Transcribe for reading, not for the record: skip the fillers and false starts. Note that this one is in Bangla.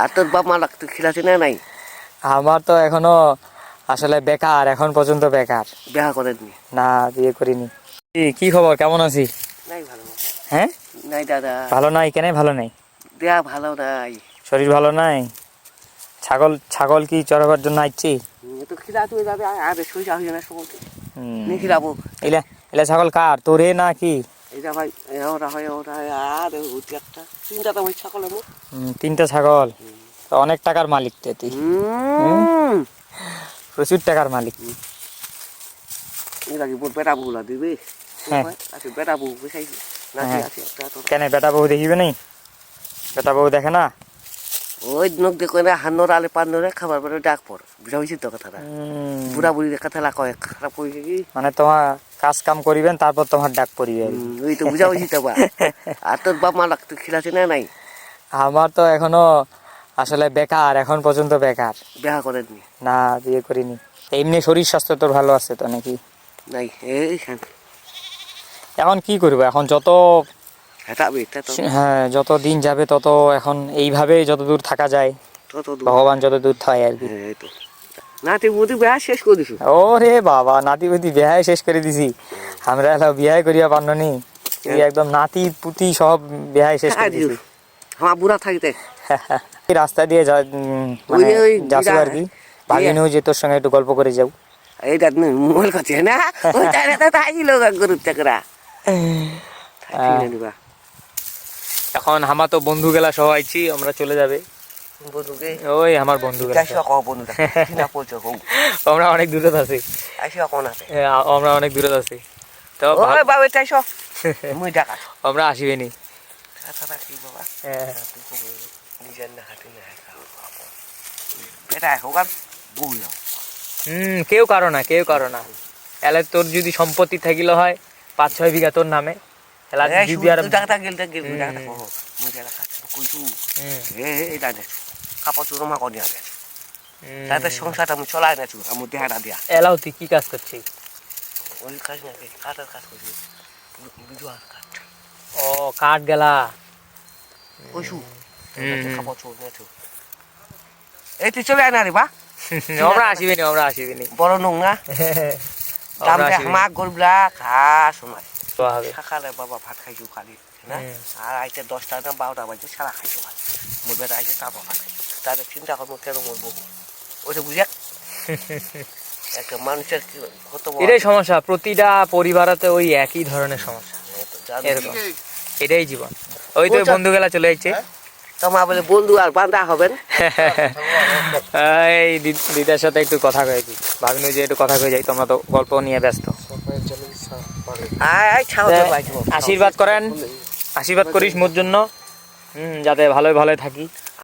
আর তোর বাপ মা লাগতো খিলাছে না নাই? আমার তো এখনো আসলে বেকার, এখন পর্যন্ত বেকার। বিয়া করেননি? না, বিয়ে করিনি। কি খবর, কেমন আছি? নাই ভালো। হ্যাঁ, নাই দাদা। ভালো নাই কেন? ভালো নাই? দেয়া ভালো নাই। শরীর ভালো নাই? ছাগল কি চড়াবার জন্য আসছি? তো খিলা তুই যাবে আর শরীর আসবে না সময় নি খিলাবো। এলা এলা ছাগল কার, তোরে না কি? এইটা ভাই ওরা হয় আর হচ্ছে একটা তিনটা তো ওই ছাগল আমার। তিনটা ছাগল, তো অনেক টাকার মালিক তো তুই। প্রচুর টাকার মালিক। এরা কি বোর বেটা বউলা দিবে? হ্যাঁ। আচ্ছা বেটা বউ বেশাইছে নাকি আছে একটা তো। কেন বেটা বউ দেখিবে নাই? বেটা বউ দেখে না? ওই নখ দেখো না হান্নর আলে পান্নরে খাবার পরে ডাক পর বুঝা হয়েছে তো কথাটা। বুড়া বুড়ি কথা কয় খারাপ হয়েছে কি মানে তোমার কাজ কাম করিবেন তারপর তোমার ডাক পড়িবে। ওই তো বুঝা হয়েছে তো বা। আর তোর বাপ মা লাগতো খিলাছে না নাই? আমার তো এখনো আসলে বেকার, এখন পর্যন্ত বেকার। বিয়া করেননি? না, বিয়ে করিনি। এমনি শরীর স্বাস্থ্য তোর ভালো আছে তো নাকি? নাই এইখান এখন কি করবো, এখন যত হ্যাঁ যত দিন যাবে তত এখন এইভাবে যত দূর থাকা যায়, ভগবান যত দূর থাকে আর কি। নাতি বুধি বিয়া শেষ করে দিছো? ওরে বাবা, নাতি পুতি বিয়ায় শেষ করে দিছি। আমরা এলা বিয়ায় করিয়া পারনি, একদম নাতি পুতি সব বিয়ায় শেষ করে দিছি। আমার বুড়া থাকতে রাস্তা দিয়ে যাচ্ছি আর কি, ভাগিনি যে তোর সঙ্গে একটু গল্প করে যাও। এইটা মোবাইল করছে না ওই তাই লোক গরুর চাকরা। এখন আমার তো বন্ধু গেলা সহ আইছি, আমরা চলে যাবে। ওই আমার বন্ধু আমরা অনেক দূরে আছি, আমরা অনেক দূরে আছি তো আমরা আসিবেনি। কেউ কারো না, কেউ কারো না। এলে তোর যদি সম্পত্তি থাকিলে হয় 5-6 বিঘা তোর নামে, সংসারটা আমি চলাই না আমার দেহাটা দিয়া। এলাও তুই কি কাজ করছিস? ওই কাজ না কাঠের কাজ করছি। ও কাঠ গেলা এই তুই চলে আয় না রে বা। আমরা আসিবেনি, আমরা আসিবেনি। বড় নং না মা গরুলা খা শোনায় সকালে বাবা ভাত খাইছো খালি না আর আইতে 10টা না 12টা বাজে সারা খাইছো ভাত। মোর বেটা আইতে তারপর ভাত খাইছো, তাহলে চিন্তা করবো কেন মরবো ওইটা বুঝে। একটা মানুষের কত এটাই সমস্যা, প্রতিটা পরিবারেতে ওই একই ধরনের সমস্যা এরকম, এটাই জীবন। ওই তো বন্ধু গেলা চলে যাচ্ছে। তোমার বলে বন্ধু আর বান্ধা হবেন। এই দিদার সাথে একটু কথা কয়েছি, ভাবিনি যে একটু কথা কয়ে যাই, তোমরা তো গল্প নিয়ে ব্যস্ত। আশীর্বাদ করেন, আশীর্বাদ করিস মোর জন্য, যাতে ভালোই ভালোই থাকি।